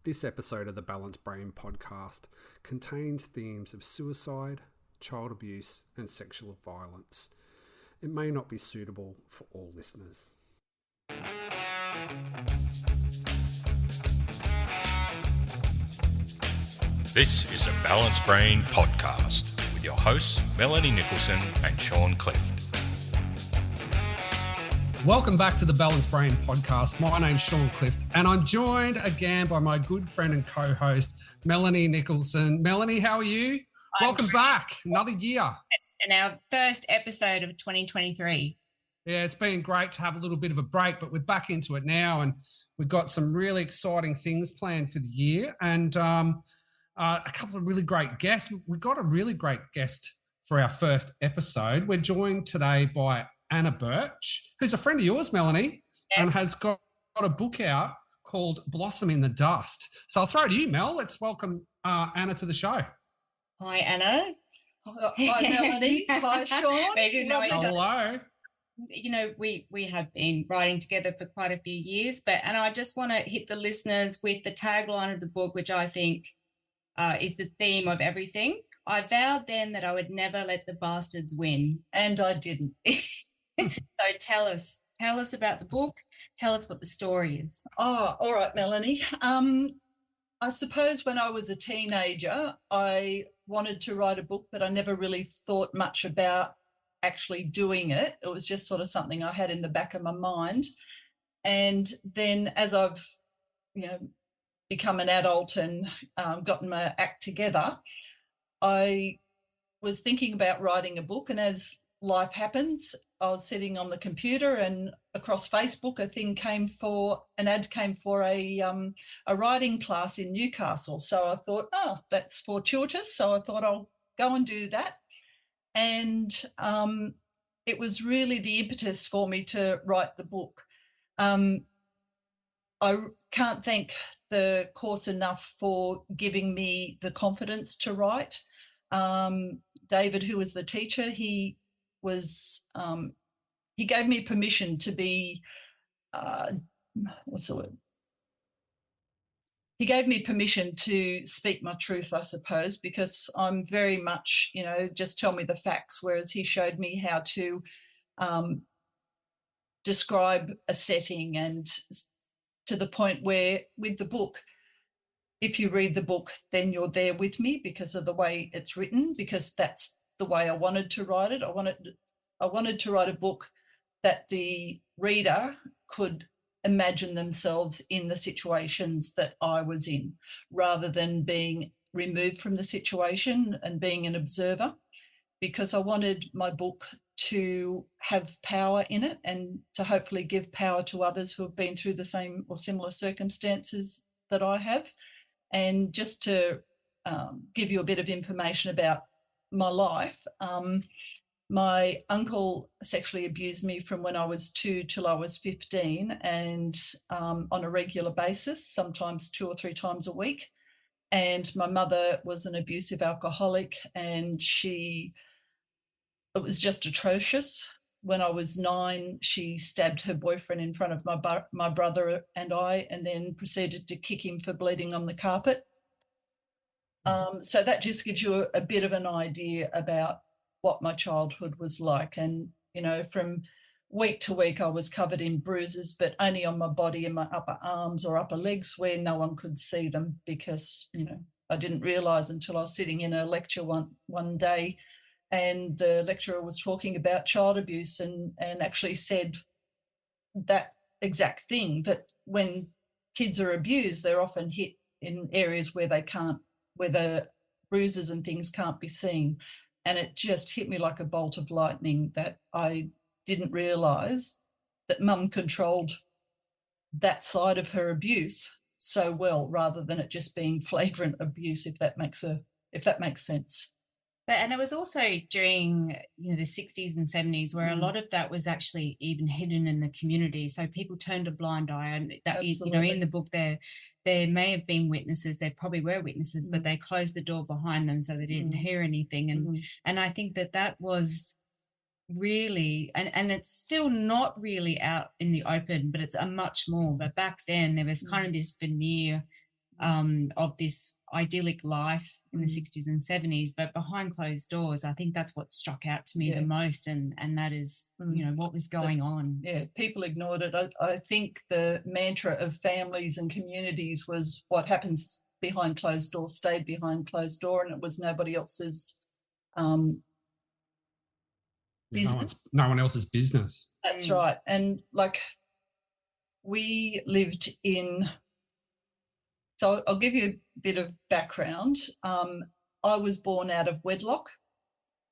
This episode of the Balanced Brain podcast contains themes of suicide, child abuse, and sexual violence. It may not be suitable for all listeners. This is a Balanced Brain podcast with your hosts, Melanie Nicholson and Sean Clift. Welcome back to the Balanced Brain podcast. My name's Sean Clift, and I'm joined again by my good friend and co-host, Melanie Nicholson. Melanie, how are you? Welcome back. Another year. It's our first episode of 2023. Yeah, it's been great to have a little bit of a break, but we're back into it now, and we've got some really exciting things planned for the year, and a couple of really great guests. We've got a really great guest for our first episode. We're joined today by Anna Birch, who's a friend of yours, Melanie, yes, and has got a book out called Blossom in the Dust. So I'll throw it to you, Mel. Let's welcome Anna to the show. Hi, Anna. Hi, Melanie. Hi, Sean. We didn't know each other. Hello. You know, we have been writing together for quite a few years, and I just want to hit the listeners with the tagline of the book, which I think is the theme of everything. I vowed then that I would never let the bastards win. And I didn't. So tell us about the book. Tell us what the story is. Oh, all right, Melanie. I suppose when I was a teenager, I wanted to write a book, but I never really thought much about actually doing it. It was just sort of something I had in the back of my mind. And then as I've, become an adult and gotten my act together, I was thinking about writing a book, and as life happens, I was sitting on the computer and across Facebook an ad came for a writing class in Newcastle. So I thought, that's for tutors. So I thought I'll go and do that. And it was really the impetus for me to write the book. I can't thank the course enough for giving me the confidence to write. David, who was the teacher, he gave me permission to be, He gave me permission to speak my truth, I suppose, because I'm very much, just tell me the facts, whereas he showed me how to describe a setting, and to the point where with the book, if you read the book, then you're there with me because of the way it's written, because that's the way I wanted to write it. I wanted to write a book that the reader could imagine themselves in the situations that I was in, rather than being removed from the situation and being an observer, because I wanted my book to have power in it and to hopefully give power to others who have been through the same or similar circumstances that I have. And just to give you a bit of information about my life, my uncle sexually abused me from when I was 2 till I was 15, and on a regular basis, sometimes 2 or 3 times a week. And my mother was an abusive alcoholic, and it was just atrocious. When I was 9, she stabbed her boyfriend in front of my brother and I, and then proceeded to kick him for bleeding on the carpet. So that just gives you a bit of an idea about what my childhood was like. And, from week to week, I was covered in bruises, but only on my body and my upper arms or upper legs, where no one could see them, because, I didn't realise until I was sitting in a lecture one day, and the lecturer was talking about child abuse and actually said that exact thing, that when kids are abused, they're often hit in areas where the bruises and things can't be seen. And it just hit me like a bolt of lightning that I didn't realise that Mum controlled that side of her abuse so well, rather than it just being flagrant abuse, if that makes sense. And it was also during, the 60s and 70s, where a lot of that was actually even hidden in the community. So people turned a blind eye, and that, in the book there may have been witnesses. There probably were witnesses, but they closed the door behind them so they didn't hear anything. And I think that was really, and it's still not really out in the open, but it's a much more. But back then there was kind of this veneer of this idyllic life in the 60s and 70s, but behind closed doors, I think that's what struck out to me the most, and that is, what was going on. Yeah, people ignored it. I think the mantra of families and communities was what happens behind closed doors stayed behind closed door, and it was nobody else's business. No one else's business. That's right. And like we lived in, so I'll give you a bit of background. I was born out of wedlock.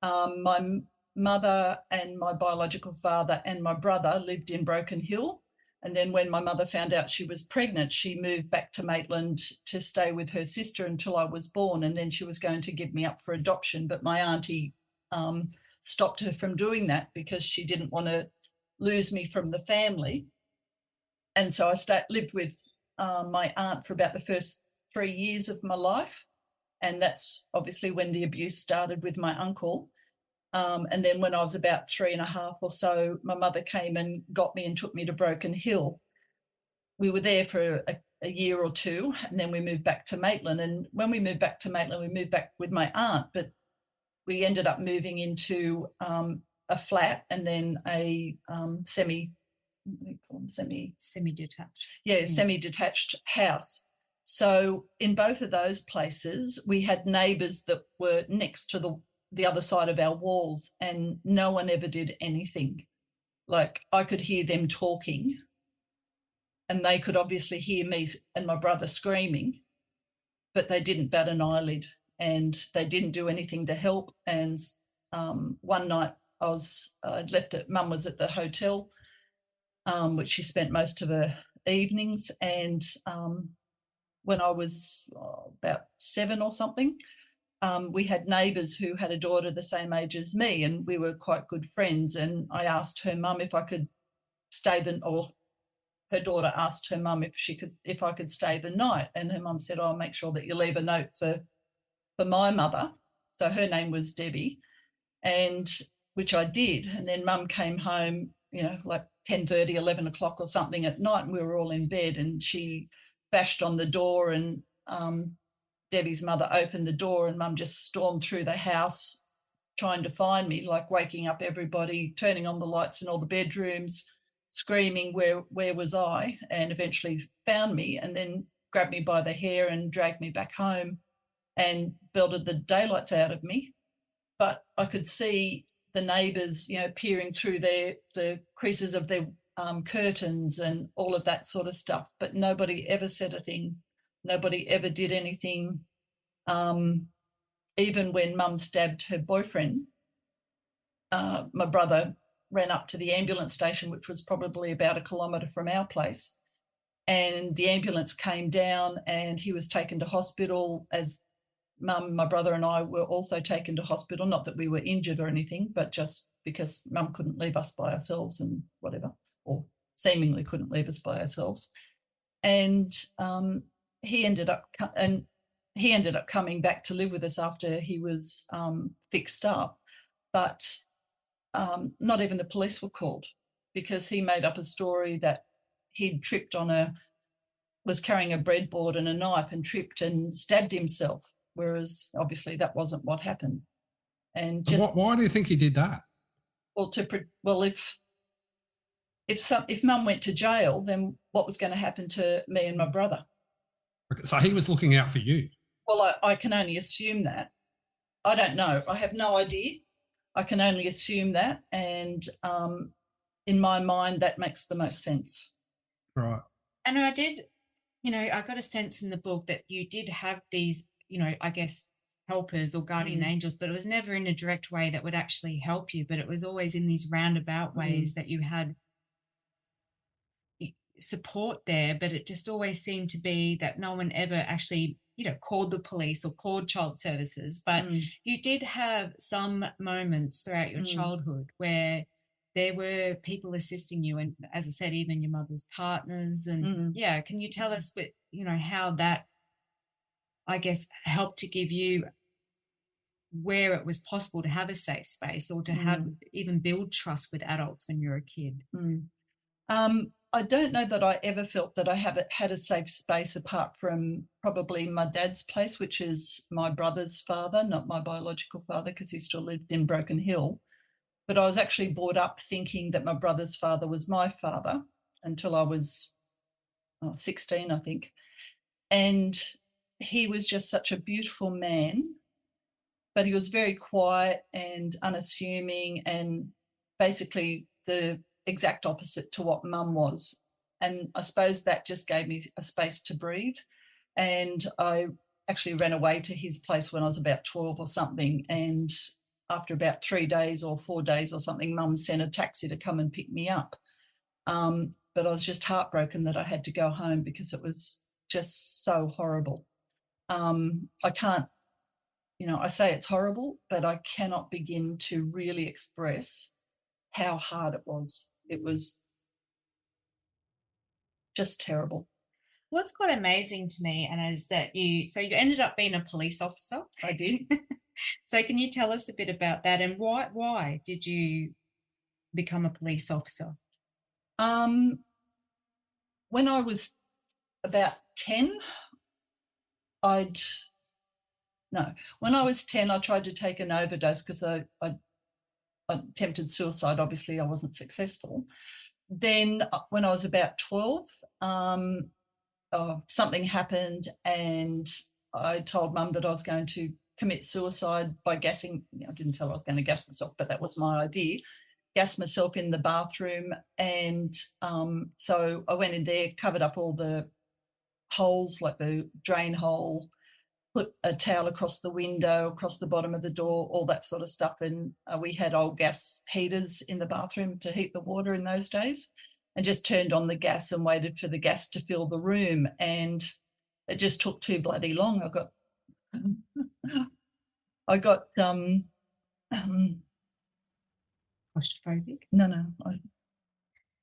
My mother and my biological father and my brother lived in Broken Hill. And then when my mother found out she was pregnant, she moved back to Maitland to stay with her sister until I was born. And then she was going to give me up for adoption. But my auntie stopped her from doing that because she didn't want to lose me from the family. And so I lived with my aunt for about the first 3 years of my life. And that's obviously when the abuse started with my uncle. And then when I was about 3.5 or so, my mother came and got me and took me to Broken Hill. We were there for a year or two, and then we moved back to Maitland. And when we moved back to Maitland, we moved back with my aunt, but we ended up moving into a flat and then a semi-detached. Yeah, semi-detached house. So in both of those places, we had neighbours that were next to the other side of our walls, and no one ever did anything. Like I could hear them talking, and they could obviously hear me and my brother screaming, but they didn't bat an eyelid, and they didn't do anything to help. And one night I'd left it. Mum was at the hotel, which she spent most of her evenings. And when I was about 7 or something, we had neighbours who had a daughter the same age as me, and we were quite good friends. And I asked her mum if I could stay or her daughter asked her mum if I could stay the night, and her mum said, "Oh, make sure that you leave a note for my mother." So her name was Debbie, and which I did. And then mum came home, like 10:30, 11 o'clock or something at night, and we were all in bed, and she bashed on the door, and Debbie's mother opened the door, and mum just stormed through the house trying to find me, like waking up everybody, turning on the lights in all the bedrooms, screaming, where was I? And eventually found me, and then grabbed me by the hair and dragged me back home and belted the daylights out of me. But I could see the neighbours, peering through the creases of their curtains and all of that sort of stuff. But nobody ever said a thing. Nobody ever did anything. Even when mum stabbed her boyfriend, my brother ran up to the ambulance station, which was probably about 1 kilometre from our place. And the ambulance came down and he was taken to hospital, as mum, my brother and I were also taken to hospital. Not that we were injured or anything, but just because mum couldn't leave us by ourselves and whatever, or seemingly couldn't leave us by ourselves. And he ended up coming back to live with us after he was fixed up. But not even the police were called, because he made up a story that he'd was carrying a breadboard and a knife and tripped and stabbed himself, whereas obviously that wasn't what happened. And just why do you think he did that? Well, if mum went to jail, then what was going to happen to me and my brother? So he was looking out for you. Well, I can only assume that. I don't know. I have no idea. I can only assume that. And in my mind, that makes the most sense. Right. And I did, I got a sense in the book that you did have these, I guess, helpers or guardian angels, but it was never in a direct way that would actually help you. But it was always in these roundabout ways that you had support there. But it just always seemed to be that no one ever actually called the police or called child services, but you did have some moments throughout your childhood where there were people assisting you, and as I said, even your mother's partners. And can you tell us how that, I guess, helped to give you where it was possible to have a safe space or to have even build trust with adults when you're a kid? I don't know that I ever felt that I had a safe space apart from probably my dad's place, which is my brother's father, not my biological father, because he still lived in Broken Hill. But I was actually brought up thinking that my brother's father was my father until I was 16, I think. And he was just such a beautiful man, but he was very quiet and unassuming and basically the exact opposite to what mum was. And I suppose that just gave me a space to breathe. And I actually ran away to his place when I was about 12 or something. And after about 3 days or 4 days or something, mum sent a taxi to come and pick me up. But I was just heartbroken that I had to go home because it was just so horrible. I can't, I say it's horrible, but I cannot begin to really express how hard it was. It was just terrible. What's quite amazing to me, Anna, is that you ended up being a police officer. I did. So can you tell us a bit about that and why did you become a police officer? When I was about 10, when I was 10, I tried to take an overdose because I attempted suicide. Obviously, I wasn't successful. Then when I was about 12, something happened and I told mum that I was going to commit suicide by gassing. I didn't tell her I was going to gas myself, but that was my idea. Gas myself in the bathroom. And so I went in there, covered up all the holes, like the drain hole, put a towel across the window, across the bottom of the door, all that sort of stuff. And we had old gas heaters in the bathroom to heat the water in those days, and just turned on the gas and waited for the gas to fill the room. And it just took too bloody long. I got Claustrophobic? No.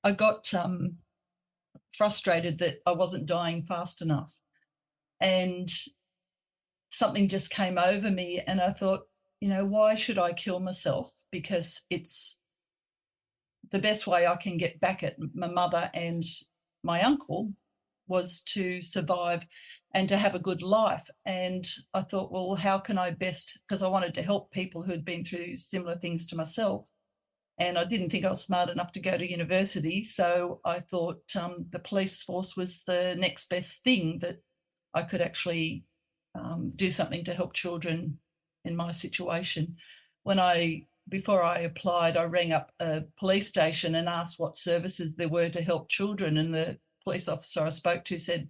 I got frustrated that I wasn't dying fast enough. And something just came over me and I thought, why should I kill myself? Because it's the best way I can get back at my mother and my uncle was to survive and to have a good life. And I thought, well, how can I best, because I wanted to help people who had been through similar things to myself. And I didn't think I was smart enough to go to university. So I thought the police force was the next best thing, that I could actually do something to help children in my situation. Before I applied, I rang up a police station and asked what services there were to help children. And the police officer I spoke to said,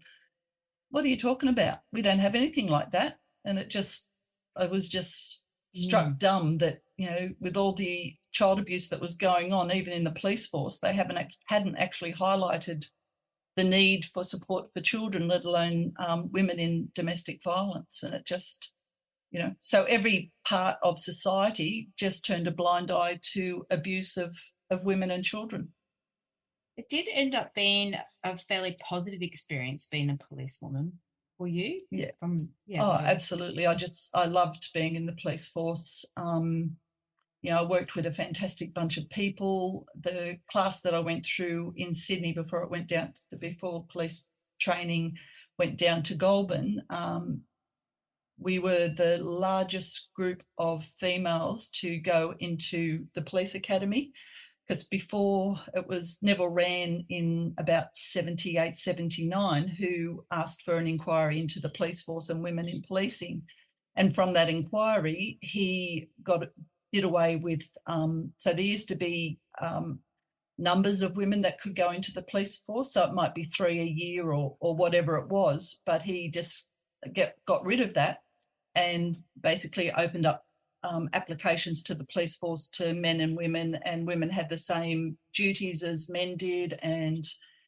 "What are you talking about? We don't have anything like that." And I was just struck dumb that, with all the child abuse that was going on, even in the police force, they hadn't actually highlighted the need for support for children, let alone women in domestic violence. And it just, so every part of society just turned a blind eye to abuse of women and children. It did end up being a fairly positive experience being a policewoman for you. Yeah. Oh, absolutely. I loved being in the police force. I worked with a fantastic bunch of people. The class that I went through in Sydney before police training went down to Goulburn. We were the largest group of females to go into the police academy, because before it was Neville Wran in about 78, 79 who asked for an inquiry into the police force and women in policing. And from that inquiry, he did away with, so there used to be numbers of women that could go into the police force. So it might be 3 a year or whatever it was, but he just got rid of that and basically opened up applications to the police force to men and women had the same duties as men did. And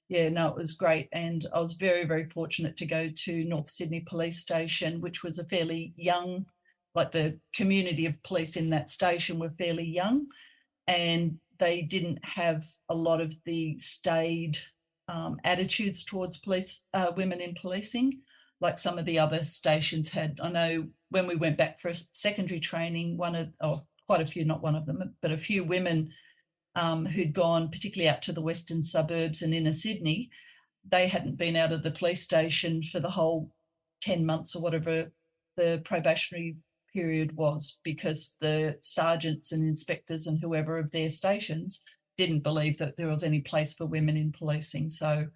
it was great. And I was very, very fortunate to go to North Sydney Police Station, which was a fairly young, like the community of police in that station were fairly young, and they didn't have a lot of the staid attitudes towards women in policing like some of the other stations had. I know when we went back for secondary training, quite a few, not one of them, but a few women who'd gone particularly out to the western suburbs and inner Sydney. They hadn't been out of the police station for the whole 10 months or whatever the probationary period was, because the sergeants and inspectors and whoever of their stations didn't believe that there was any place for women in policing. So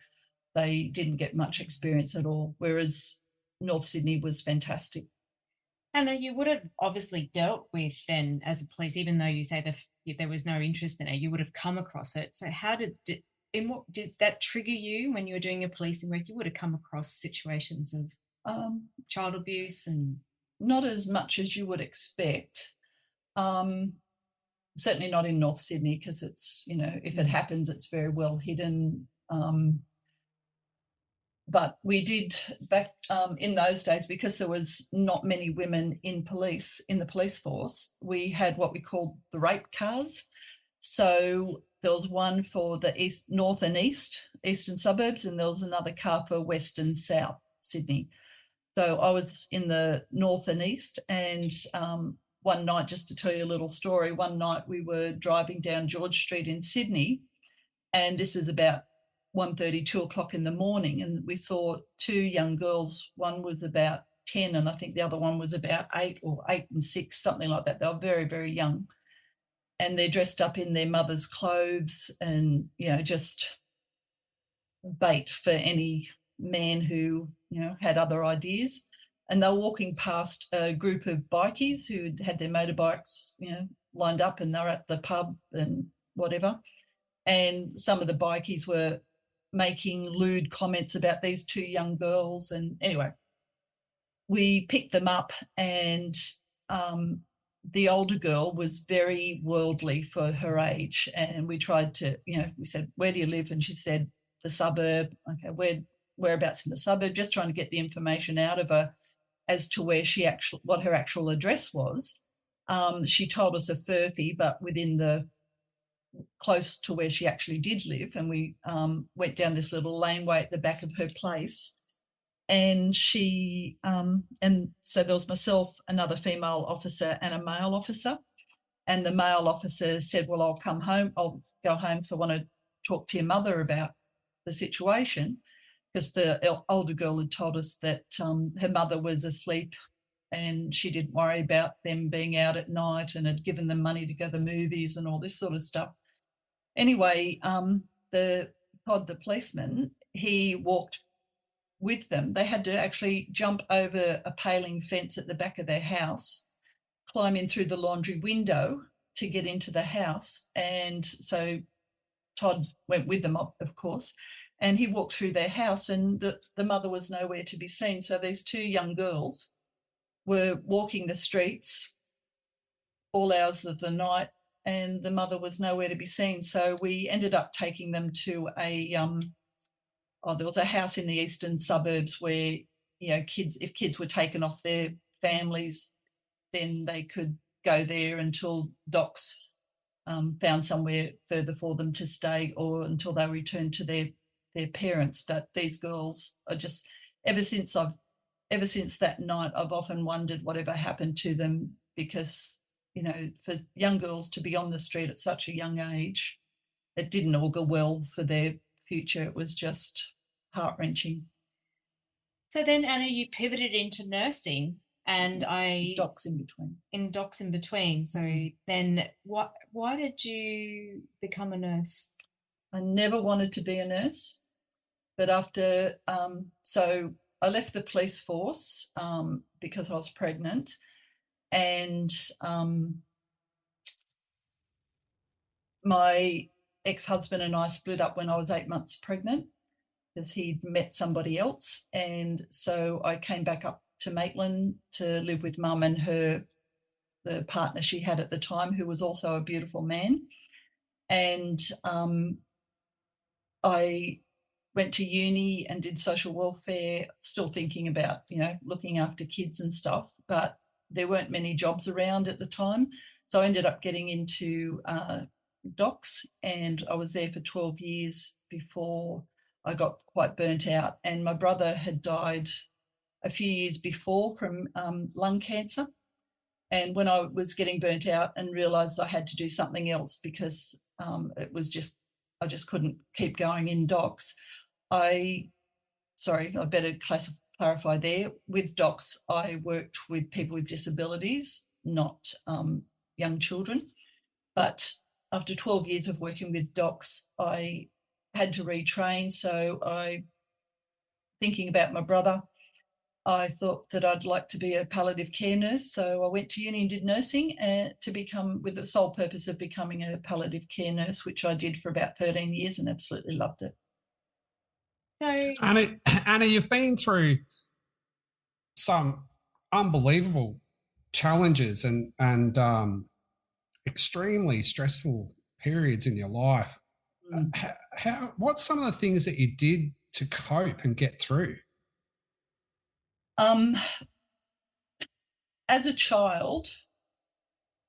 they didn't get much experience at all, whereas North Sydney was fantastic. And you would have obviously dealt with then as a police, even though you say there was no interest in it, you would have come across it. So how did that trigger you when you were doing your policing work? You would have come across situations of child abuse and... Not as much as you would expect. Certainly not in North Sydney, because it's, if it happens, it's very well hidden. But we did back in those days, because there was not many women in the police force, we had what we called the rape cars. So there was one for the north and eastern suburbs, and there was another car for west and south Sydney. So I was in the north and east, and one night, just to tell you a little story, one night we were driving down George Street in Sydney, and this is about 1:30, 2 o'clock in the morning, and we saw two young girls. One was about 10, and I think the other one was about 8 or 8 and 6, something like that. They were very, very young, and they're dressed up in their mother's clothes, and, just bait for any man who had other ideas. And they were walking past a group of bikies who had their motorbikes lined up, and they were at the pub and whatever, and some of the bikies were making lewd comments about these two young girls. And anyway, we picked them up, and the older girl was very worldly for her age, and we tried to, we said, "Where do you live?" And she said, "The suburb." Okay, whereabouts in the suburb? Just trying to get the information out of her as to where what her actual address was. She told us a furphy, but within close to where she actually did live, and we went down this little laneway at the back of her place, and she and so there was myself, another female officer, and a male officer. And the male officer said, "Well, I'll go home because I want to talk to your mother about the situation," because the older girl had told us that her mother was asleep and she didn't worry about them being out at night, and had given them money to go to the movies and all this sort of stuff. Anyway, the policeman, he walked with them. They had to actually jump over a paling fence at the back of their house, climb in through the laundry window to get into the house. And so Todd went with them, of course, and he walked through their house, and the mother was nowhere to be seen. So these two young girls were walking the streets all hours of the night, and the mother was nowhere to be seen. So we ended up taking them to there was a house in the eastern suburbs where, if kids were taken off their families, then they could go there until docs found somewhere further for them to stay, or until they returned to their parents. But these girls are just, ever since that night, I've often wondered whatever happened to them, because, for young girls to be on the street at such a young age, it didn't augur well for their future. It was just heart-wrenching. So then, Anna, you pivoted into nursing, and docs in between. So then why did you become a nurse? I never wanted to be a nurse, but after so I left the police force because I was pregnant, and my ex-husband and I split up when I was 8 months pregnant, because he'd met somebody else. And so I came back up to Maitland to live with Mum and the partner she had at the time, who was also a beautiful man. And I went to uni and did social welfare, still thinking about, looking after kids and stuff, but there weren't many jobs around at the time. So I ended up getting into docs, and I was there for 12 years before I got quite burnt out. And my brother had died a few years before from lung cancer. And when I was getting burnt out and realised I had to do something else, because it was just, I just couldn't keep going in docs. I better clarify there. With docs, I worked with people with disabilities, not young children. But after 12 years of working with docs, I had to retrain. So thinking about my brother, I thought that I'd like to be a palliative care nurse. So I went to uni and did nursing to become, with the sole purpose of becoming a palliative care nurse, which I did for about 13 years and absolutely loved it. So, Anna, you've been through some unbelievable challenges and extremely stressful periods in your life. What's some of the things that you did to cope and get through? As a child,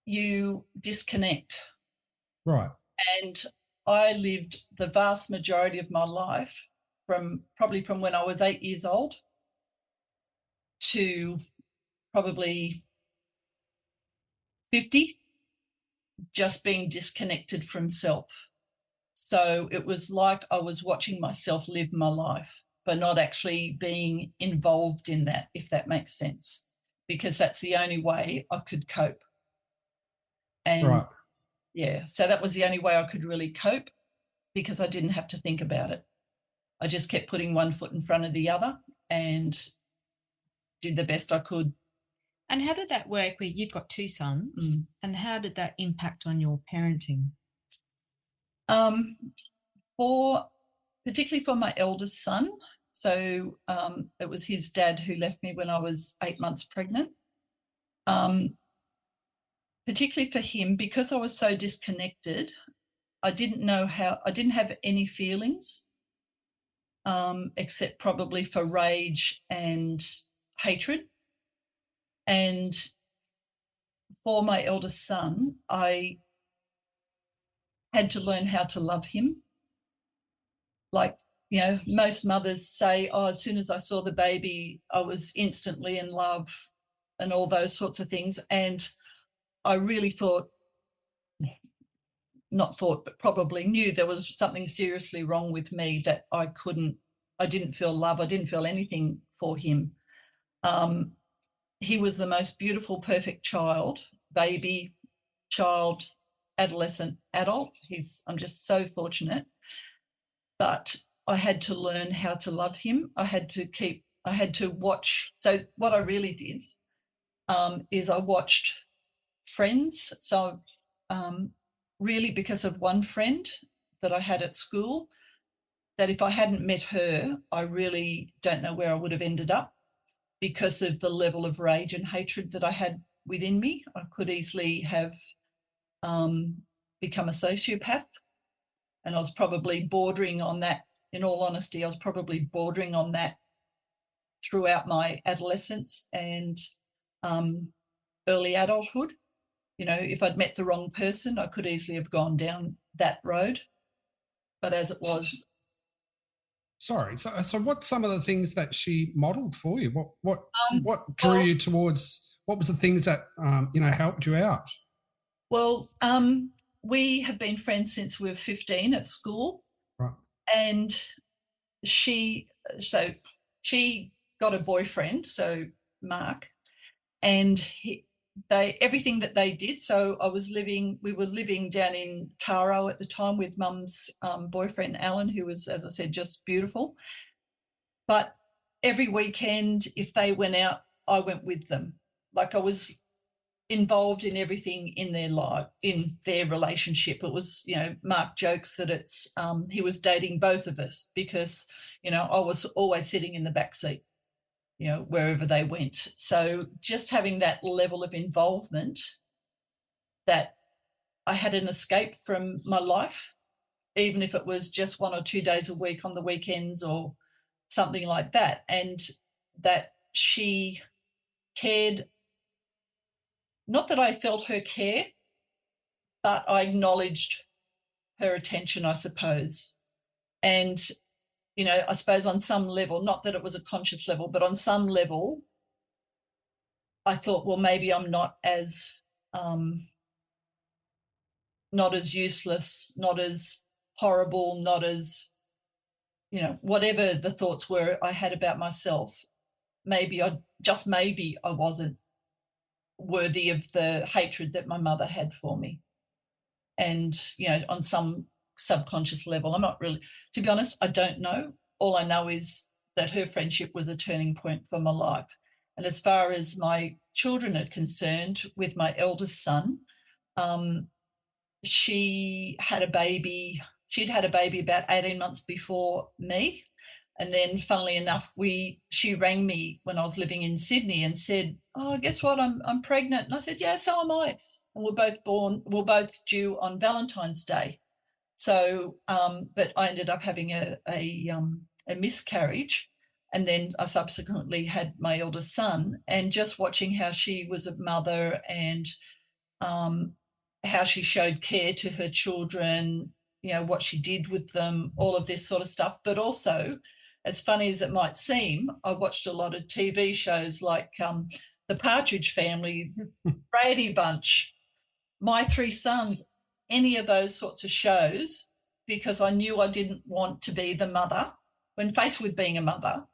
you disconnect. Right. And I lived the vast majority of my life from when I was 8 years old to probably 50, just being disconnected from self. So it was like I was watching myself live my life, but not actually being involved in that, if that makes sense, because that's the only way I could cope. And right. Yeah, so that was the only way I could really cope, because I didn't have to think about it. I just kept putting one foot in front of the other and did the best I could. and how did that work where you've got two sons, and how did that impact on your parenting? Particularly for my eldest son. So it was his dad who left me when I was 8 months pregnant. Particularly for him, because I was so disconnected, I didn't have any feelings except probably for rage and hatred. And for my eldest son, I had to learn how to love him. Like, most mothers say, as soon as I saw the baby, I was instantly in love and all those sorts of things. And I really but probably knew there was something seriously wrong with me, that I didn't feel love. I didn't feel anything for him. He was the most beautiful, perfect child, baby, child, adolescent, adult. I'm just so fortunate. But I had to learn how to love him. I had to watch. So what I really did is I watched Friends. So really, because of one friend that I had at school, that if I hadn't met her, I really don't know where I would have ended up, because of the level of rage and hatred that I had within me. I could easily have become a sociopath, and I was probably bordering on that. In all honesty, I was probably bordering on that throughout my adolescence and early adulthood. If I'd met the wrong person, I could easily have gone down that road. But as it was... Sorry. So what's some of the things that she modelled for you? What drew you towards, what was the things that, helped you out? Well, we have been friends since we were 15 at school. Right. And she got a boyfriend, so Mark, and everything that they did. So we were living down in Taro at the time with Mum's boyfriend, Alan, who was, as I said, just beautiful. But every weekend, if they went out, I went with them. Like, I was involved in everything in their life, in their relationship. It was, Mark jokes that it's he was dating both of us, because, I was always sitting in the back seat, wherever they went. So just having that level of involvement, that I had an escape from my life, even if it was just 1 or 2 days a week on the weekends or something like that. And that she cared, not that I felt her care, but I acknowledged her attention, I suppose. And, I suppose on some level, not that it was a conscious level, but on some level, I thought, well, maybe I'm not as not as useless, not as horrible, not as, whatever the thoughts were I had about myself. Maybe I wasn't worthy of the hatred that my mother had for me. And, on some subconscious level, I'm not really, to be honest, I don't know. All I know is that her friendship was a turning point for my life. And as far as my children are concerned, with my eldest son, she'd had a baby about 18 months before me. And then, funnily enough, she rang me when I was living in Sydney and said, "Oh, guess what? I'm pregnant." And I said, "Yeah, so am I." And we're both due on Valentine's Day. So, but I ended up having a miscarriage, and then I subsequently had my eldest son. And just watching how she was a mother and how she showed care to her children, what she did with them, all of this sort of stuff. But also, as funny as it might seem, I watched a lot of TV shows like The Partridge Family, Brady Bunch, My Three Sons, any of those sorts of shows, because I knew I didn't want to be the mother. When faced with being a mother,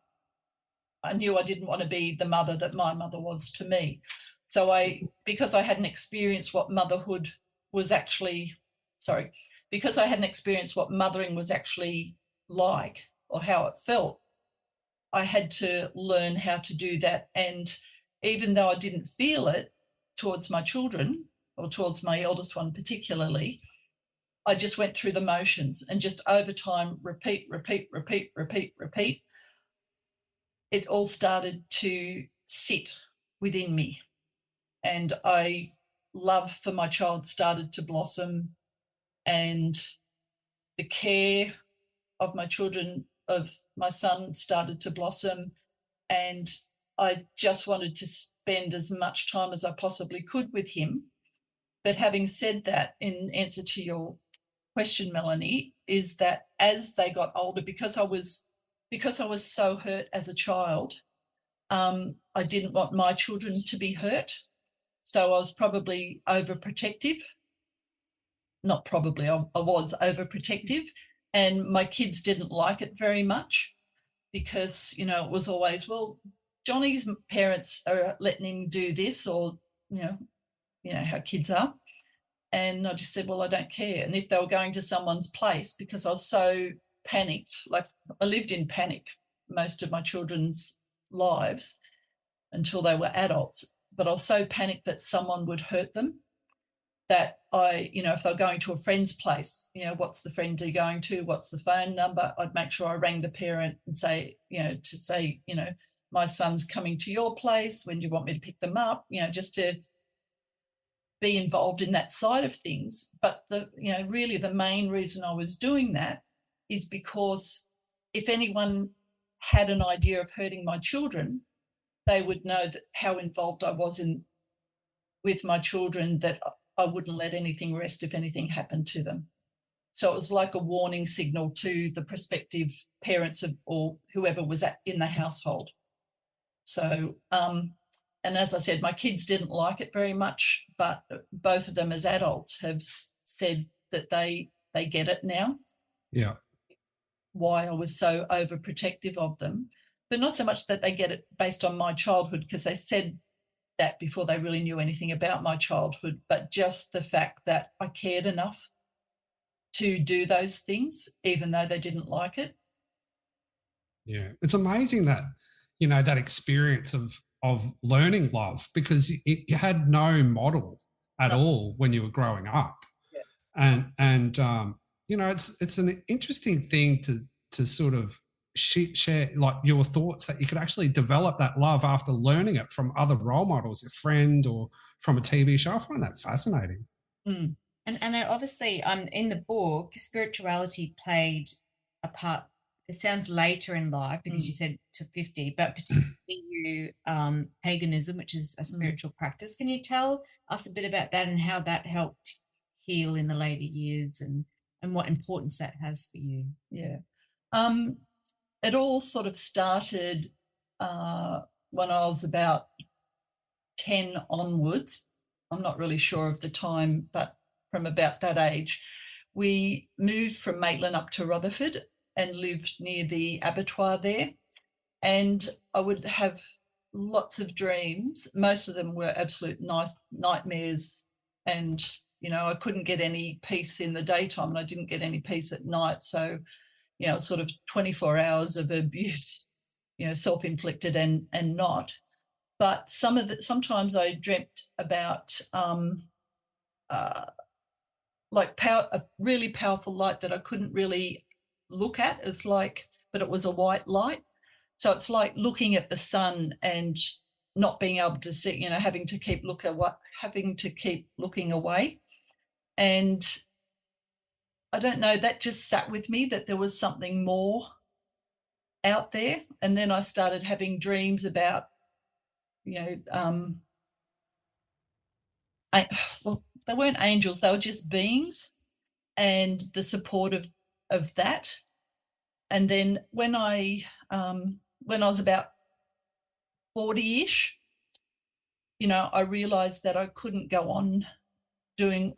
I knew I didn't want to be the mother that my mother was to me. So because I hadn't experienced what mothering was actually like, or how it felt, I had to learn how to do that. And even though I didn't feel it towards my children, or towards my eldest one particularly, I just went through the motions, and just over time, repeat. It all started to sit within me, and love for my child started to blossom, and the care of my children, of my son, started to blossom, and I just wanted to spend as much time as I possibly could with him. But having said that, in answer to your question, Melanie, is that as they got older, because I was so hurt as a child, I didn't want my children to be hurt. So I was probably overprotective. Not probably, I was overprotective. And my kids didn't like it very much, because, it was always, well, Johnny's parents are letting him do this, or, how kids are. And I just said, well, I don't care. And if they were going to someone's place, because I was so panicked, like I lived in panic most of my children's lives until they were adults, but I was so panicked that someone would hurt them, that if they're going to a friend's place, what's the friend going to? What's the phone number? I'd make sure I rang the parent and say, my son's coming to your place. When do you want me to pick them up? Just to be involved in that side of things. But really the main reason I was doing that is because if anyone had an idea of hurting my children, they would know that how involved I was with my children, that I wouldn't let anything rest if anything happened to them. So it was like a warning signal to the prospective parents or whoever was in the household. So, and as I said, my kids didn't like it very much, but both of them as adults have said that they get it now. Yeah. Why I was so overprotective of them, but not so much that they get it based on my childhood, because they said that before they really knew anything about my childhood, but just the fact that I cared enough to do those things, even though they didn't like it. Yeah. It's amazing that, that experience of learning love, because you had no model at all when you were growing up. Yeah. And it's an interesting thing to sort of share like your thoughts, that you could actually develop that love after learning it from other role models, a friend or from a TV show. I find that fascinating. Mm. And obviously, in the book, spirituality played a part. It sounds later in life, because you said to 50, but particularly paganism, which is a spiritual practice. Can you tell us a bit about that and how that helped heal in the later years, and what importance that has for you? Yeah. It all sort of started when I was about 10 onwards. I'm not really sure of the time, but from about that age. We moved from Maitland up to Rutherford and lived near the abattoir there. And I would have lots of dreams. Most of them were absolute nightmares. And, I couldn't get any peace in the daytime and I didn't get any peace at night. So, sort of 24 hours of abuse, self-inflicted and not. But sometimes I dreamt about a really powerful light that I couldn't really look at. But it was a white light. So it's like looking at the sun and not being able to see, having to keep looking away. And I don't know, that just sat with me, that there was something more out there. And then I started having dreams about, well, they weren't angels, they were just beings, and the support of that. And then when I was about 40-ish, I realised that I couldn't go on doing,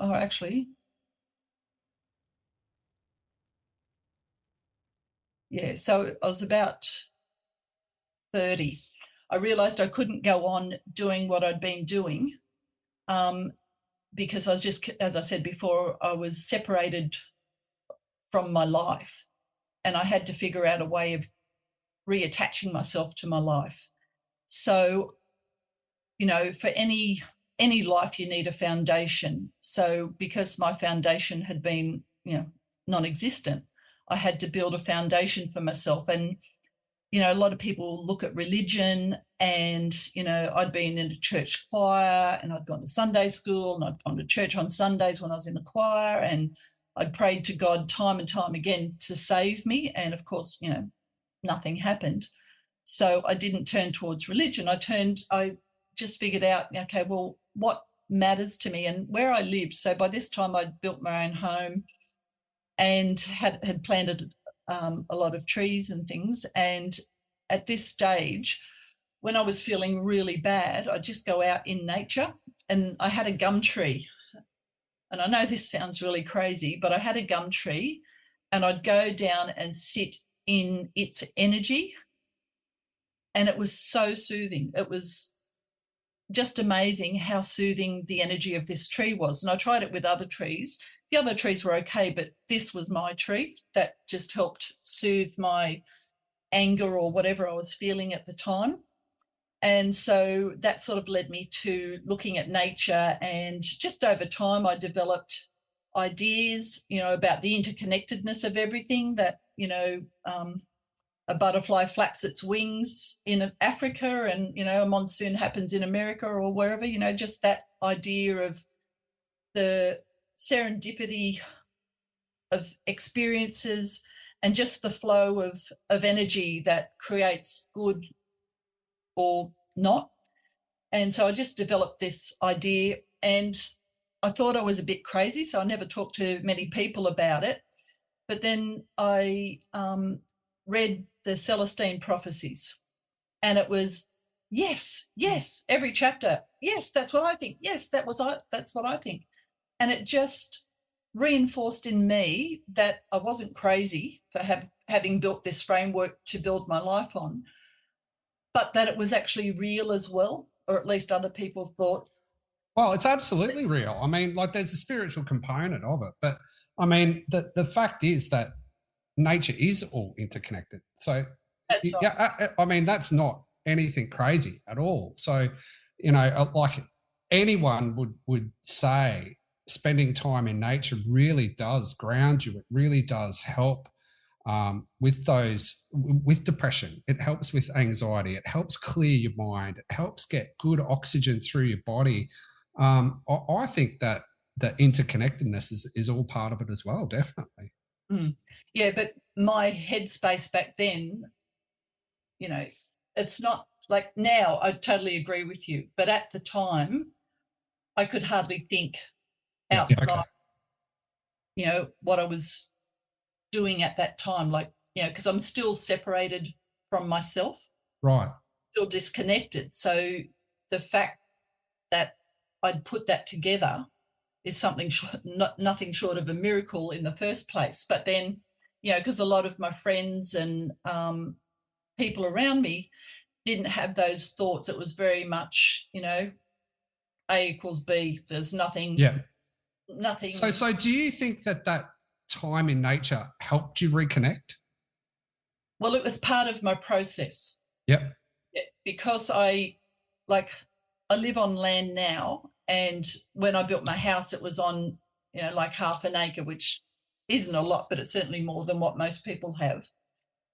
so I was about 30. I realised I couldn't go on doing what I'd been doing because I was just, as I said before, I was separated from my life and I had to figure out a way of reattaching myself to my life. So, for any life you need a foundation. So because my foundation had been, non-existent, I had to build a foundation for myself. And, a lot of people look at religion and, I'd been in a church choir and I'd gone to Sunday school and I'd gone to church on Sundays when I was in the choir, and I'd prayed to God time and time again to save me. And of course, nothing happened. So I didn't turn towards religion. I just figured out, okay, well, what matters to me and where I lived. So by this time I'd built my own home and had planted a lot of trees and things. And at this stage, when I was feeling really bad, I'd just go out in nature, and I had a gum tree. And I know this sounds really crazy, but I had a gum tree and I'd go down and sit in its energy. And it was so soothing. It was just amazing how soothing the energy of this tree was. And I tried it with other trees. The other trees were okay, but this was my tree that just helped soothe my anger or whatever I was feeling at the time. And so that sort of led me to looking at nature. And just over time, I developed ideas, about the interconnectedness of everything, that, a butterfly flaps its wings in Africa and, a monsoon happens in America or wherever, just that idea of the serendipity of experiences and just the flow of energy that creates good or not. And so I just developed this idea, and I thought I was a bit crazy, so I never talked to many people about it. But then I read the Celestine prophecies, and it was yes, every chapter, yes, that's what I think, yes, that's what I think. And it just reinforced in me that I wasn't crazy for having built this framework to build my life on, but that it was actually real as well, or at least other people thought. Well, it's absolutely real. I mean, there's a spiritual component of it, but I mean, the fact is that nature is all interconnected. So, I mean, that's not anything crazy at all. So, like anyone would say, spending time in nature really does ground you. It really does help with depression. It helps with anxiety. It helps clear your mind. It helps get good oxygen through your body. I think that the interconnectedness is all part of it as well, definitely. Yeah, but my headspace back then, it's not like now. I totally agree with you, but at the time, I could hardly think outside, what I was doing at that time, because I'm still separated from myself, right? Still disconnected. So the fact that I'd put that together, is something nothing short of a miracle in the first place. But then, you know, because a lot of my friends and people around me didn't have those thoughts. It was very much, you know, A equals B. There's nothing. Yeah. Nothing. So do you think that time in nature helped you reconnect? Well, it was part of my process. Yep. Yeah, because I live on land now, and when I built my house, it was on, you know, like half an acre, which isn't a lot, but it's certainly more than what most people have.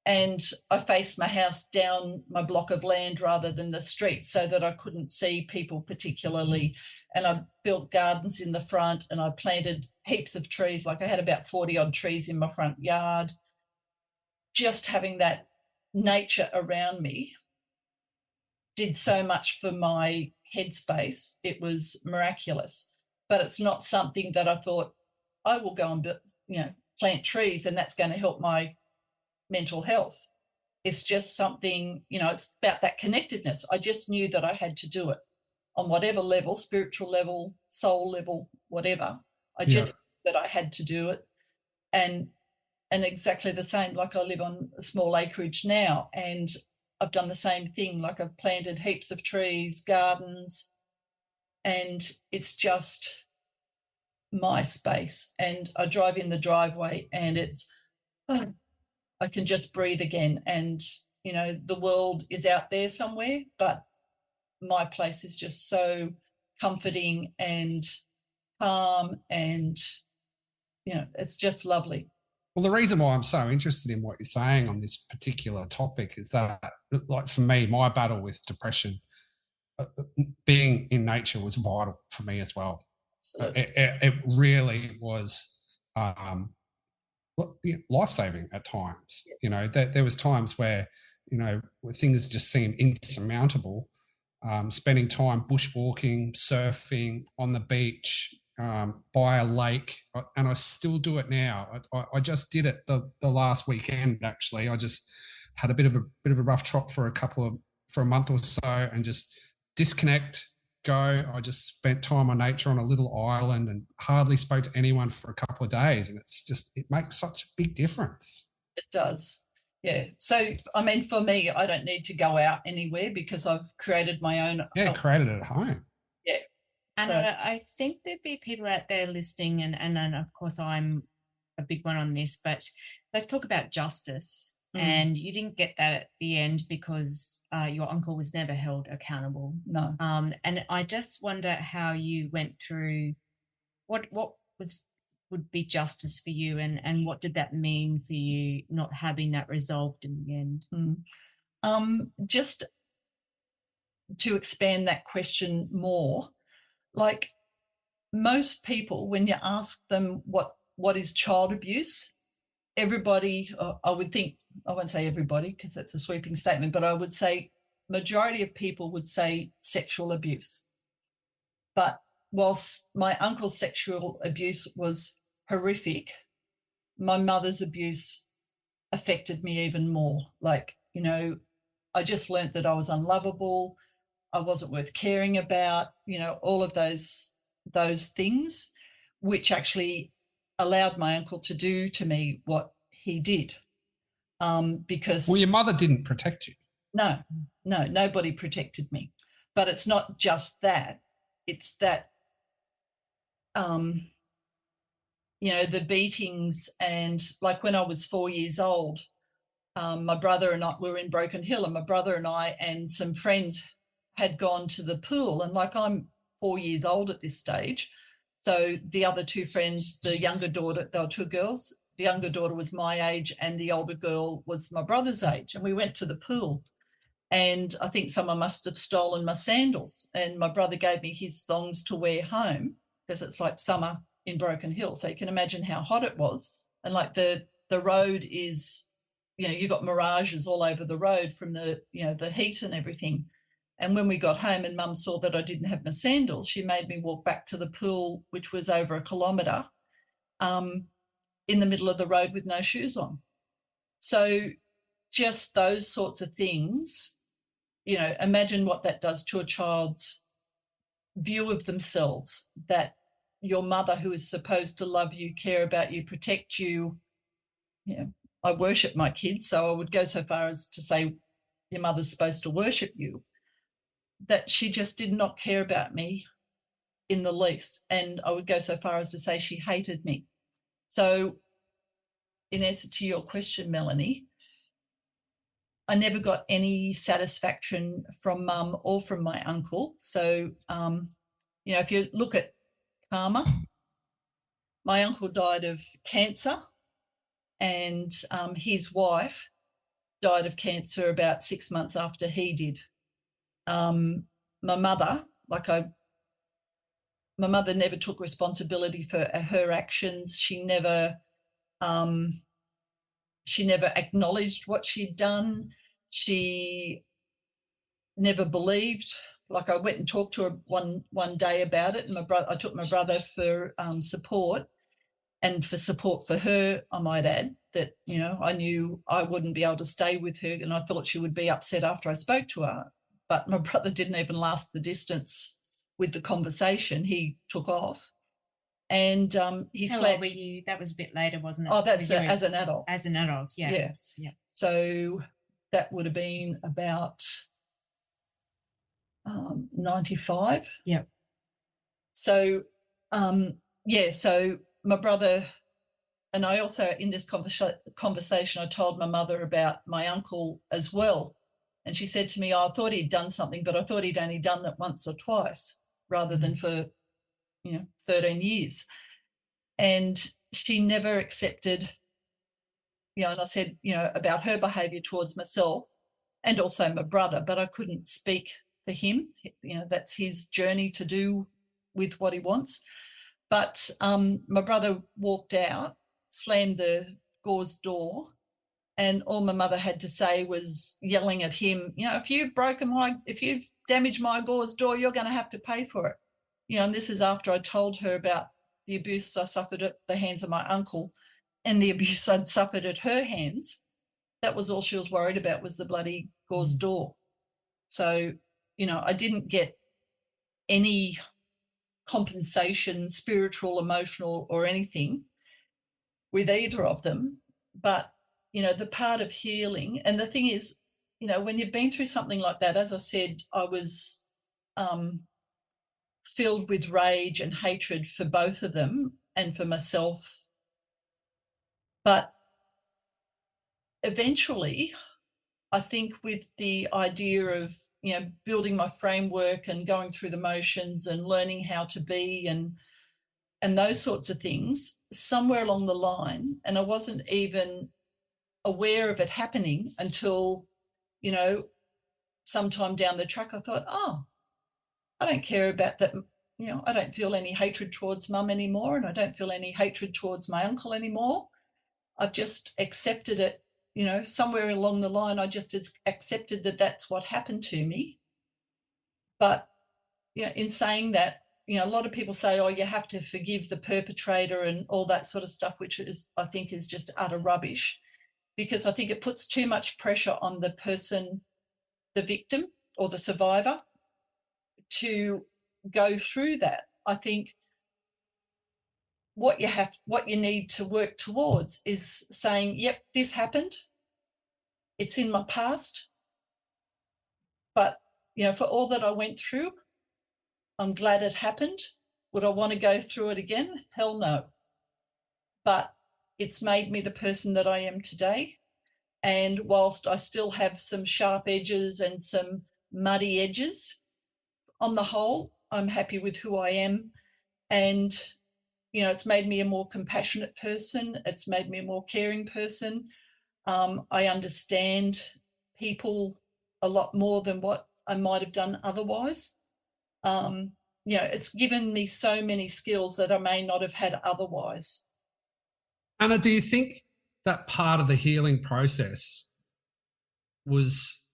And I faced my house down my block of land rather than the street, so that I couldn't see people particularly. And I built gardens in the front, and I planted heaps of trees. Like I had about 40 odd trees in my front yard. Just having that nature around me did so much for my headspace. It was miraculous. But it's not something that I thought, I will go and, you know, plant trees and that's going to help my mental health. It's just something, you know, it's about that connectedness. I just knew that I had to do it on whatever level, spiritual level, soul level, whatever. I just knew that I had to do it. And exactly the same, like I live on a small acreage now, and I've done the same thing. Like I've planted heaps of trees, gardens, and it's just my space. And I drive in the driveway and it's, I can just breathe again. And, you know, the world is out there somewhere, but my place is just so comforting and calm, and, you know, it's just lovely. Well, the reason why I'm so interested in what you're saying on this particular topic is that, like for me, my battle with depression, being in nature was vital for me as well. It really was life-saving at times. You know, there was times where, you know, where things just seemed insurmountable. Spending time bushwalking, surfing, on the beach, by a lake, and I still do it now. I just did it the last weekend. Actually, I just had a bit of a rough trot for a month or so, and just disconnect, go. I just spent time on nature on a little island and hardly spoke to anyone for a couple of days, and it makes such a big difference. It does. Yeah. So, I mean, for me, I don't need to go out anywhere because I've created my own. Yeah, created it at home. Yeah. And so, I think there'd be people out there listening, and of course I'm a big one on this, but let's talk about justice. And you didn't get that at the end because your uncle was never held accountable. No. And I just wonder how you went through what would be justice for you, and what did that mean for you not having that resolved in the end? Just to expand that question more, like most people, when you ask them what is child abuse, everybody, I would think, I won't say everybody because that's a sweeping statement, but I would say majority of people would say sexual abuse. But whilst my uncle's sexual abuse was horrific, my mother's abuse affected me even more. Like, you know, I just learnt that I was unlovable, I wasn't worth caring about, you know, all of those things, which actually allowed my uncle to do to me what he did. Because your mother didn't protect you. No, nobody protected me. But it's not just that. It's that, you know, the beatings, and like when I was 4 years old, my brother and I were in Broken Hill, and my brother and I and some friends had gone to the pool, and like I'm 4 years old at this stage. So the other two friends, the younger daughter, they were two girls, the younger daughter was my age and the older girl was my brother's age. And we went to the pool, and I think someone must have stolen my sandals, and my brother gave me his thongs to wear home because it's like summer in Broken Hill. So you can imagine how hot it was. And like the road is, you know, you got mirages all over the road from the, you know, the heat and everything. And when we got home and Mum saw that I didn't have my sandals, she made me walk back to the pool, which was over 1 kilometre, in the middle of the road with no shoes on. So just those sorts of things, you know, imagine what that does to a child's view of themselves, that your mother, who is supposed to love you, care about you, protect you, I worship my kids, so I would go so far as to say your mother's supposed to worship you, that she just did not care about me in the least. And I would go so far as to say she hated me. So in answer to your question, Melanie, I never got any satisfaction from mum or from my uncle. So, if you look at karma, my uncle died of cancer, and his wife died of cancer about 6 months after he did. My mother, my mother never took responsibility for her actions. She never acknowledged what she'd done. She never believed. Like, I went and talked to her one day about it, and I took my brother for support, and for support for her, I might add, that, I knew I wouldn't be able to stay with her, and I thought she would be upset after I spoke to her. But my brother didn't even last the distance with the conversation. He took off. And he How slept. old were you? That was a bit later, wasn't it? Oh, that's as an adult. As an adult, yeah. Yeah. Yeah. So that would have been about 95. Yeah. So, so my brother, and I also, in this conversation, I told my mother about my uncle as well. And she said to me, I thought he'd done something, but I thought he'd only done that once or twice rather than for, 13 years. And she never accepted, and I said, about her behaviour towards myself and also my brother, but I couldn't speak for him. That's his journey to do with what he wants. But my brother walked out, slammed the gauze door, and all my mother had to say was yelling at him, if you've damaged my gauze door, you're going to have to pay for it. And this is after I told her about the abuse I suffered at the hands of my uncle and the abuse I'd suffered at her hands. That was all she was worried about, was the bloody gauze door. So, I didn't get any compensation, spiritual, emotional, or anything with either of them. But, the part of healing, and the thing is, when you've been through something like that, as I said, I was filled with rage and hatred for both of them and for myself. But eventually, I think with the idea of, building my framework and going through the motions and learning how to be and those sorts of things, somewhere along the line, and I wasn't even aware of it happening until, sometime down the track, I thought, I don't care about that. I don't feel any hatred towards mum anymore, and I don't feel any hatred towards my uncle anymore. I've just accepted it. Somewhere along the line, I just accepted that that's what happened to me. But, in saying that, a lot of people say, you have to forgive the perpetrator and all that sort of stuff, which I think is just utter rubbish, because I think it puts too much pressure on the person, the victim or the survivor, to go through that. I think what you need to work towards is saying, yep, this happened. It's in my past. But, for all that I went through, I'm glad it happened. Would I want to go through it again? Hell no. But it's made me the person that I am today. And whilst I still have some sharp edges and some muddy edges, on the whole, I'm happy with who I am. And, it's made me a more compassionate person. It's made me a more caring person. I understand people a lot more than what I might have done otherwise. It's given me so many skills that I may not have had otherwise. Anna, do you think that part of the healing process was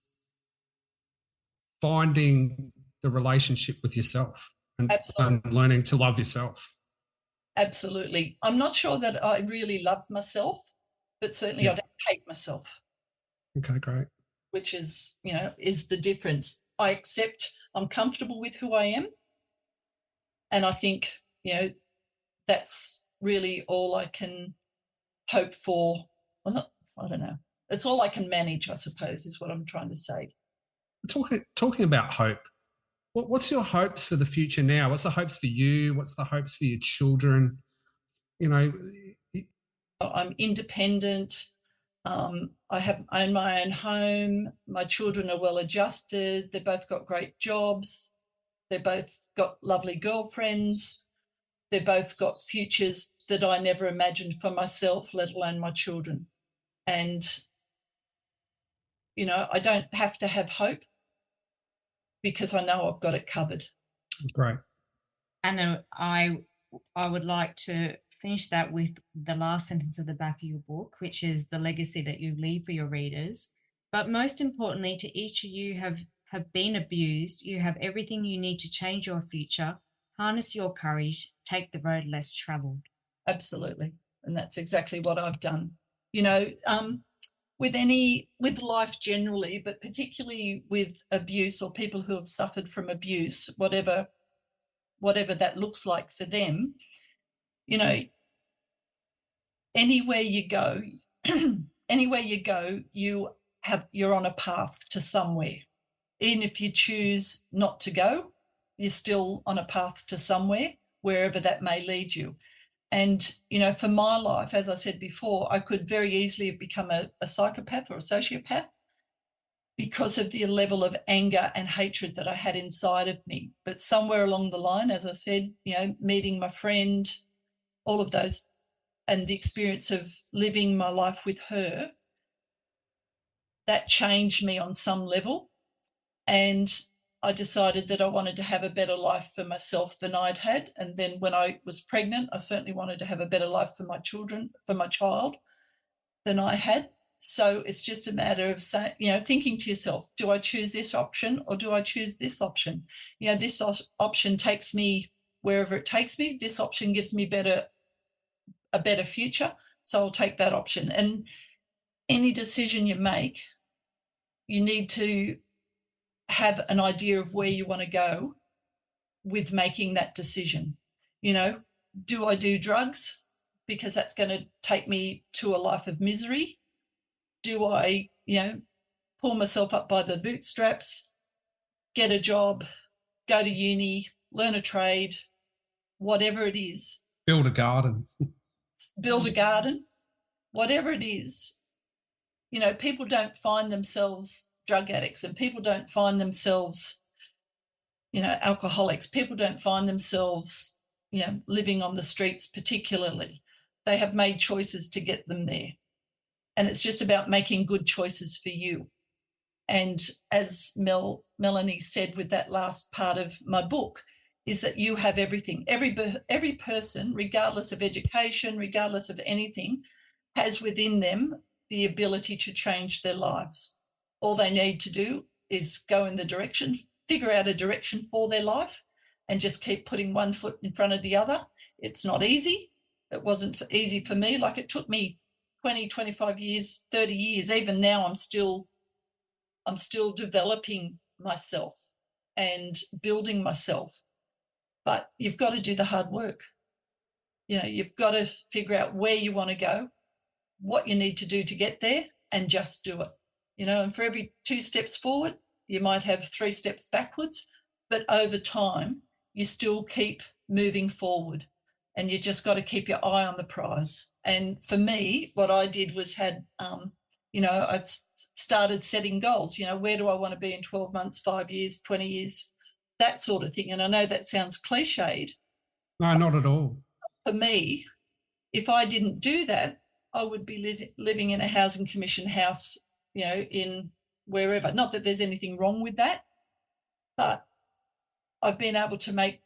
finding the relationship with yourself and learning to love yourself? Absolutely. I'm not sure that I really love myself, but certainly I don't hate myself. Okay, great. Which is, is the difference. I'm comfortable with who I am. And I think, that's really all I can hope for. Well, not, I don't know. It's all I can manage, I suppose, is what I'm trying to say. Talking about hope, what's your hopes for the future now? What's the hopes for you? What's the hopes for your children? You know, I'm independent. I own my own home. My children are well adjusted. They've both got great jobs. They've both got lovely girlfriends. They've both got futures that I never imagined for myself, let alone my children. And, you know, I don't have to have hope because I know I've got it covered. great. And I would like to finish that with the last sentence at the back of your book, which is the legacy that you leave for your readers. But most importantly, to each of you have been abused, you have everything you need to change your future. Harness your courage, take the road less travelled. Absolutely. And that's exactly what I've done. You know, with life generally, but particularly with abuse or people who have suffered from abuse, whatever that looks like for them, you know, anywhere you go, you're on a path to somewhere. Even if you choose not to go, you're still on a path to somewhere, wherever that may lead you. And, you know, for my life, as I said before, I could very easily have become a psychopath or a sociopath because of the level of anger and hatred that I had inside of me. But somewhere along the line, as I said, you know, meeting my friend, all of those, and the experience of living my life with her, that changed me on some level. And I decided that I wanted to have a better life for myself than I'd had. And then when I was pregnant, I certainly wanted to have a better life for my children, for my child, than I had. So it's just a matter of saying, you know, thinking to yourself, do I choose this option or do I choose this option? You know, this option takes me wherever it takes me. This option gives me a better future. So I'll take that option. And any decision you make, you need to have an idea of where you want to go with making that decision. You know, do I do drugs because that's going to take me to a life of misery? Do I, you know, pull myself up by the bootstraps, get a job, go to uni, learn a trade, whatever it is? Build a garden. Whatever it is. You know, people don't find themselves drug addicts and people don't find themselves, you know, alcoholics. People don't find themselves, you know, living on the streets particularly. They have made choices to get them there. And it's just about making good choices for you. And as Melanie said with that last part of my book, is that you have everything. Every person, regardless of education, regardless of anything, has within them the ability to change their lives. All they need to do is go in the direction, figure out a direction for their life and just keep putting one foot in front of the other. It's not easy. It wasn't easy for me. Like it took me 20, 25 years, 30 years. Even now I'm still developing myself and building myself. But you've got to do the hard work. You know, you've got to figure out where you want to go, what you need to do to get there, and just do it. You know, and for every 2 steps forward, you might have 3 steps backwards, but over time, you still keep moving forward and you just got to keep your eye on the prize. And for me, what I did was you know, I started setting goals. You know, where do I want to be in 12 months, 5 years, 20 years, that sort of thing. And I know that sounds cliched. No, not at all. For me, if I didn't do that, I would be living in a housing commission house, you know, in wherever. Not that there's anything wrong with that, but I've been able to make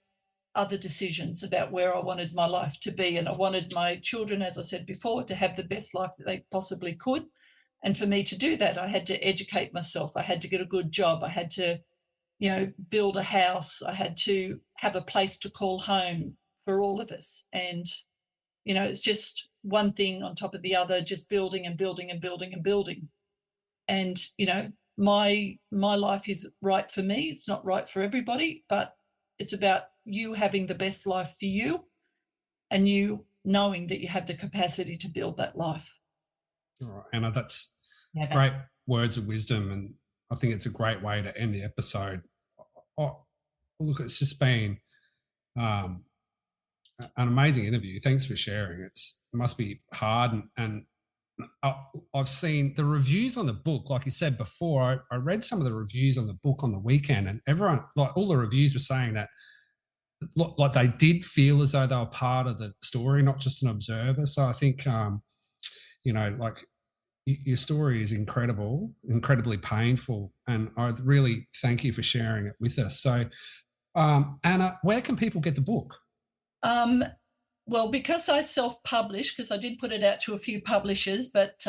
other decisions about where I wanted my life to be. And I wanted my children, as I said before, to have the best life that they possibly could. And for me to do that, I had to educate myself. I had to get a good job. I had to, you know, build a house. I had to have a place to call home for all of us. And, you know, it's just one thing on top of the other, just building and building and building and building. And, you know, my life is right for me. It's not right for everybody, but it's about you having the best life for you and you knowing that you have the capacity to build that life. All right, Anna, that's great words of wisdom, and I think it's a great way to end the episode. Oh, look, it's just been an amazing interview. Thanks for sharing. It must be hard, and I've seen the reviews on the book. Like you said before, I read some of the reviews on the book on the weekend, and everyone, like all the reviews were saying that like they did feel as though they were part of the story, not just an observer. So I think, like your story is incredibly painful, and I really thank you for sharing it with us. So, Anna, where can people get the book? Well, because I self-published, because I did put it out to a few publishers, but,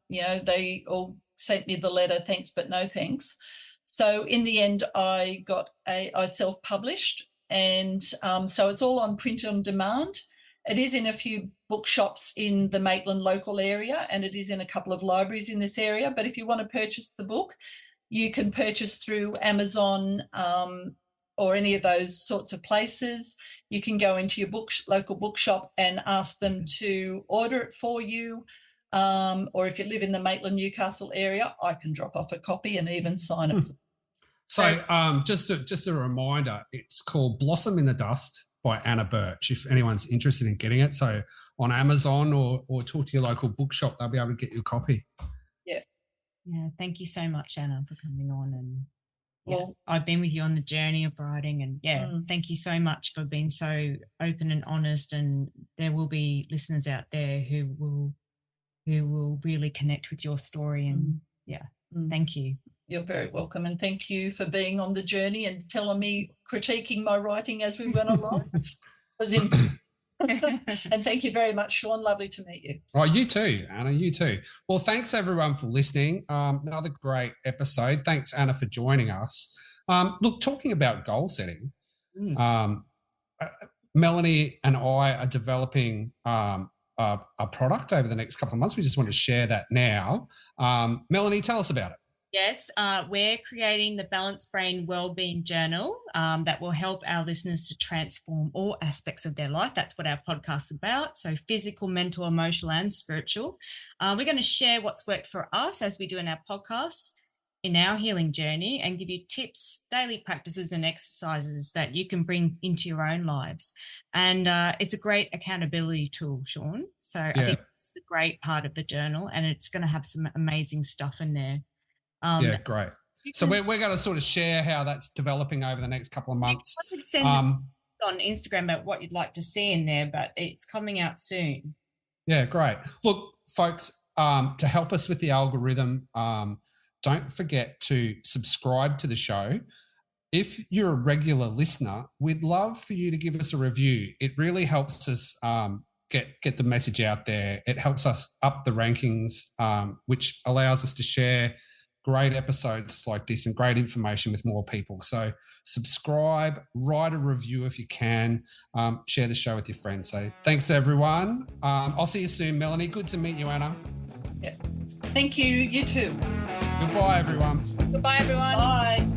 they all sent me the letter, thanks, but no thanks. So in the end, I self-published, and so it's all on print on demand. It is in a few bookshops in the Maitland local area, and it is in a couple of libraries in this area. But if you want to purchase the book, you can purchase through Amazon or any of those sorts of places. You can go into your local bookshop and ask them to order it for you. Or if you live in the Maitland, Newcastle area, I can drop off a copy and even sign it. So just a reminder, it's called Blossom in the Dust by Anna Birch, if anyone's interested in getting it. So on Amazon or talk to your local bookshop, they'll be able to get you a copy. Yeah. Yeah, thank you so much, Anna, for coming on. And I've been with you on the journey of writing, and thank you so much for being so open and honest, and there will be listeners out there who will really connect with your story, and thank you. You're very welcome, and thank you for being on the journey and critiquing my writing as we went along. And thank you very much, Sean. Lovely to meet you. Oh, you too, Anna, you too. Well, thanks everyone for listening. Another great episode. Thanks, Anna, for joining us. Look, talking about goal setting, Melanie and I are developing a product over the next couple of months. We just want to share that now. Melanie, tell us about it. Yes, we're creating the Balanced Brain Wellbeing Journal that will help our listeners to transform all aspects of their life. That's what our podcast is about. So physical, mental, emotional, and spiritual. We're going to share what's worked for us, as we do in our podcasts, in our healing journey, and give you tips, daily practices and exercises that you can bring into your own lives. And it's a great accountability tool, Sean. So I think it's the great part of the journal, and it's going to have some amazing stuff in there. Great. So we're going to sort of share how that's developing over the next couple of months. I could send on Instagram about what you'd like to see in there, but it's coming out soon. Yeah, great. Look, folks, to help us with the algorithm, don't forget to subscribe to the show. If you're a regular listener, we'd love for you to give us a review. It really helps us get the message out there. It helps us up the rankings, which allows us to share great episodes like this and great information with more people. So subscribe, write a review if you can, share the show with your friends. So thanks, everyone. I'll see you soon, Melanie. Good to meet you, Anna. Yeah. Thank you. You too. Goodbye, everyone. Goodbye, everyone. Bye.